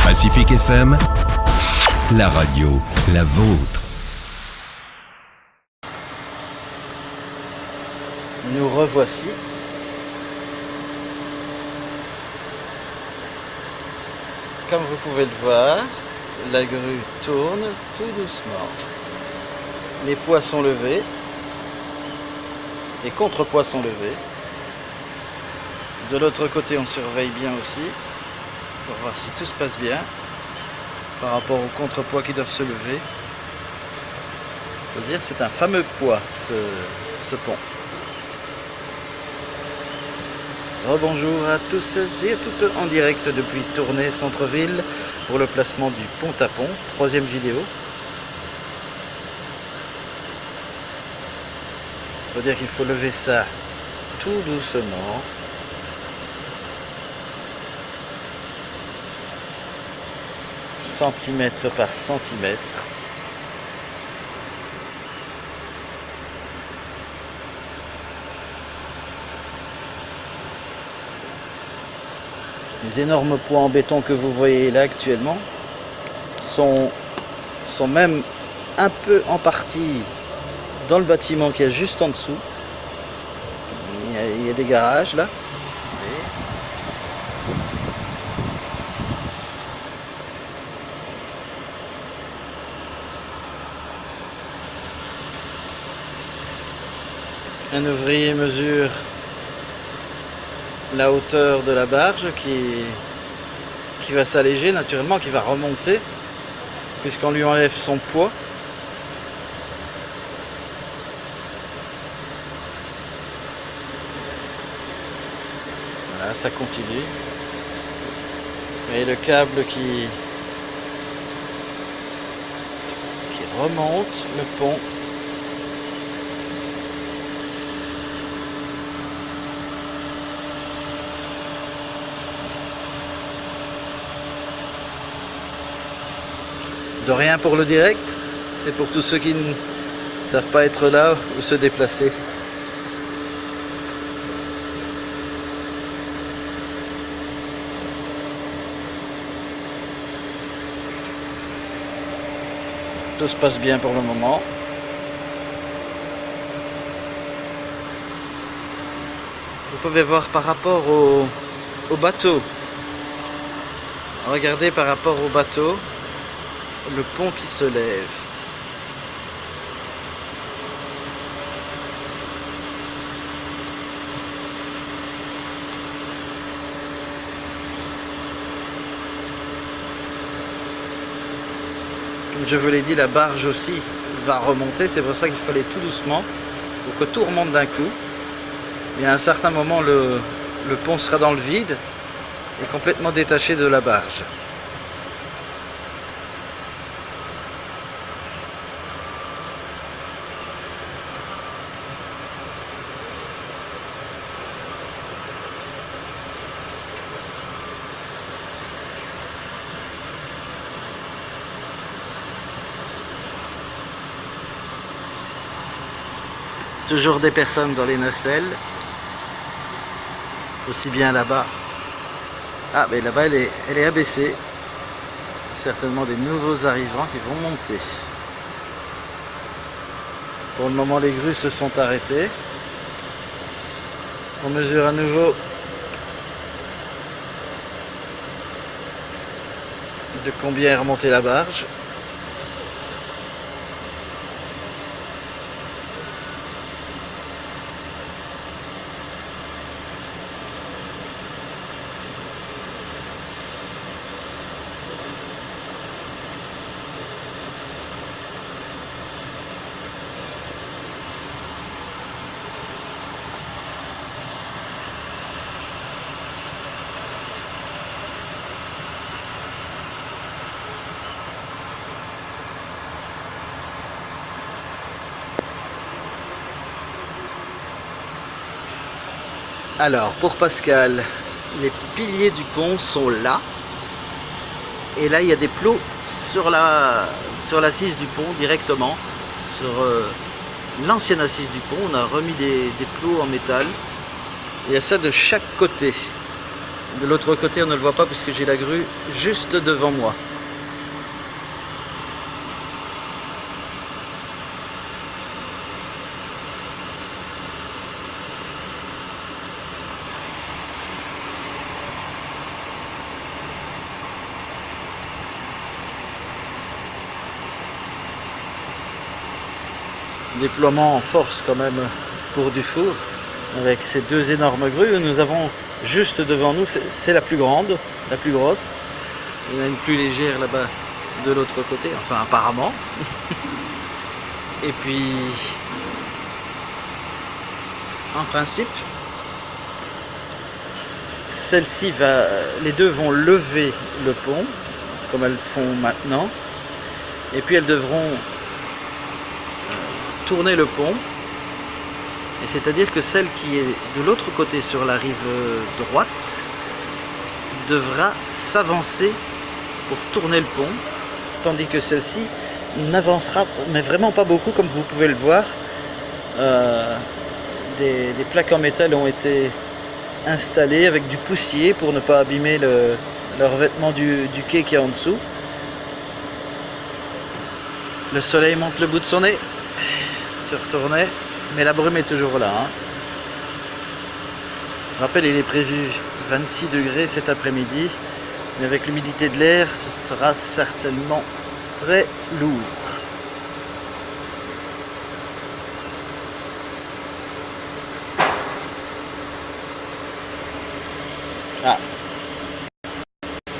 Pacifique FM, la radio, la vôtre. Nous revoici. Comme vous pouvez le voir, la grue tourne tout doucement. Les poids sont levés. Les contrepoids sont levés. De l'autre côté, on surveille bien aussi pour voir si tout se passe bien par rapport aux contrepoids qui doivent se lever. Je veux dire, c'est un fameux poids, ce pont. Rebonjour à tous et à toutes en direct depuis Tournai Centre-Ville pour le placement du pont à pont, troisième vidéo. Il faut dire qu'il faut lever ça tout doucement. Centimètre par centimètre. Les énormes poids en béton que vous voyez là actuellement sont même un peu en partie dans le bâtiment qui est juste en dessous. Il y a des garages là. Un ouvrier mesure la hauteur de la barge qui va s'alléger naturellement, qui va remonter puisqu'on lui enlève son poids. Voilà, ça continue. Et le câble qui remonte le pont. De rien pour le direct, c'est pour tous ceux qui ne savent pas être là ou se déplacer. Tout se passe bien pour le moment. Vous pouvez voir par rapport au bateau. Regardez par rapport au bateau. Le pont qui se lève. Comme je vous l'ai dit, la barge aussi va remonter. C'est pour ça qu'il fallait tout doucement pour que tout remonte d'un coup. Et à un certain moment, le pont sera dans le vide et complètement détaché de la barge. Toujours des personnes dans les nacelles. Aussi bien là-bas. Ah, mais là-bas, elle est abaissée. Certainement des nouveaux arrivants qui vont monter. Pour le moment, les grues se sont arrêtées. On mesure à nouveau de combien est remontée la barge. Alors, pour Pascal, les piliers du pont sont là. Et là il y a des plots sur l'assise du pont directement, sur l'ancienne assise du pont. On a remis des plots en métal. Il y a ça de chaque côté. De l'autre côté on ne le voit pas puisque j'ai la grue juste devant moi. Déploiement en force quand même pour Dufour avec ces deux énormes grues. Nous avons juste devant nous, c'est la plus grande, la plus grosse. Il y en a une plus légère là-bas de l'autre côté, enfin apparemment. Et puis en principe celle-ci les deux vont lever le pont comme elles font maintenant, et puis elles devront tourner le pont, et c'est-à-dire que celle qui est de l'autre côté sur la rive droite devra s'avancer pour tourner le pont, tandis que celle-ci n'avancera mais vraiment pas beaucoup, comme vous pouvez le voir. Des plaques en métal ont été installées avec du poussier pour ne pas abîmer le revêtement du quai qui est en dessous. Le soleil monte le bout de son nez, se retournait, mais la brume est toujours là. Je rappelle, il est prévu 26 degrés cet après-midi, mais avec l'humidité de l'air, ce sera certainement très lourd. Ah.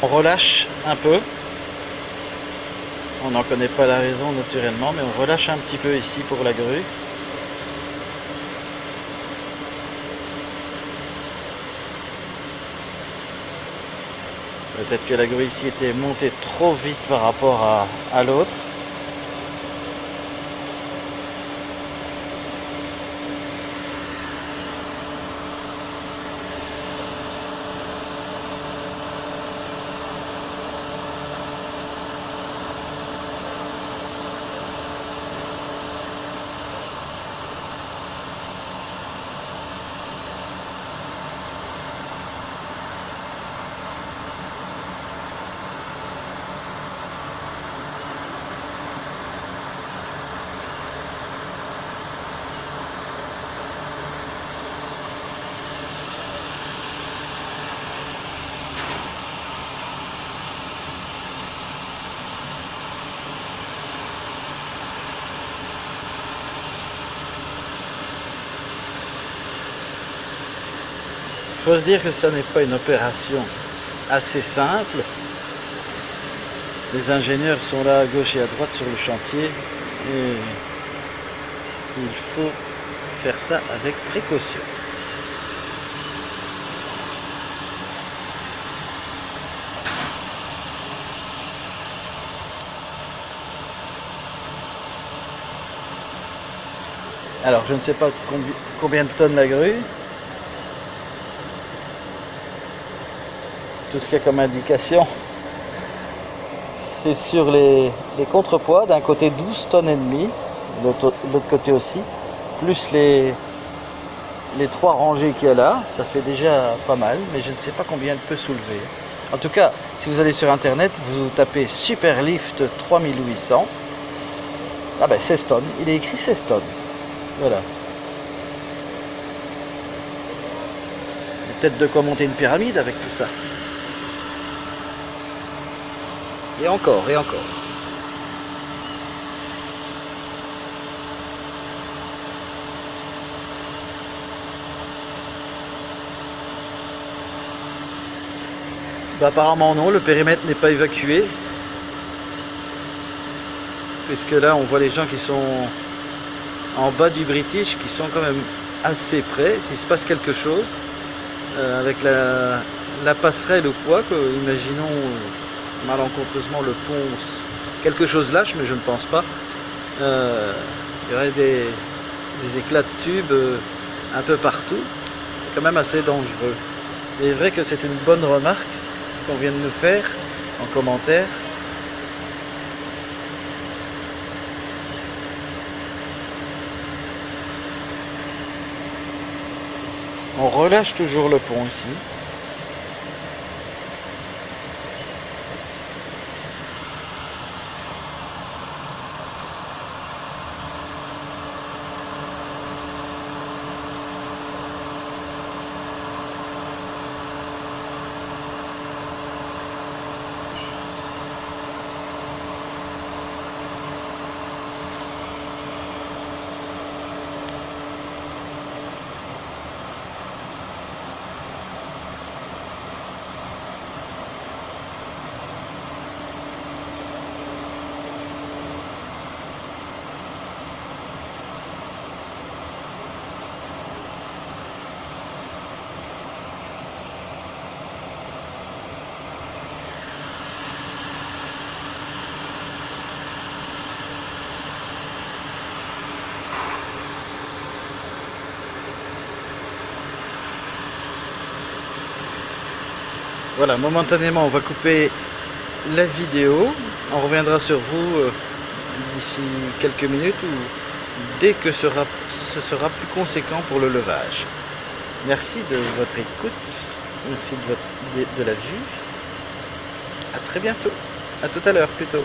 On relâche un peu. On n'en connaît pas la raison naturellement, mais on relâche un petit peu ici pour la grue. Peut-être que la grue ici était montée trop vite par rapport à l'autre. Il faut se dire que ce n'est pas une opération assez simple. Les ingénieurs sont là à gauche et à droite sur le chantier et il faut faire ça avec précaution. Alors je ne sais pas combien de tonnes la grue. Tout ce qu'il y a comme indication, c'est sur les contrepoids. D'un côté 12 tonnes et demie, de l'autre côté aussi, plus les 3 rangées qu'il y a là, ça fait déjà pas mal, mais je ne sais pas combien elle peut soulever. En tout cas, si vous allez sur internet, vous tapez Superlift 3800. Ah ben 16 tonnes, il est écrit 16 tonnes. Voilà. Il y a peut-être de quoi monter une pyramide avec tout ça. Et encore, et encore. Bah, apparemment non, le périmètre n'est pas évacué. Puisque là on voit les gens qui sont en bas du British, qui sont quand même assez près. S'il se passe quelque chose, avec la passerelle ou quoi, imaginons malencontreusement le pont, quelque chose lâche, mais je ne pense pas, il y aurait des éclats de tubes un peu partout. C'est quand même assez dangereux. Il est vrai que c'est une bonne remarque qu'on vient de nous faire, en commentaire. On relâche toujours le pont ici. Voilà, momentanément, on va couper la vidéo. On reviendra sur vous d'ici quelques minutes ou dès que ce sera plus conséquent pour le levage. Merci de votre écoute. Merci de la vue. À très bientôt. À tout à l'heure plutôt.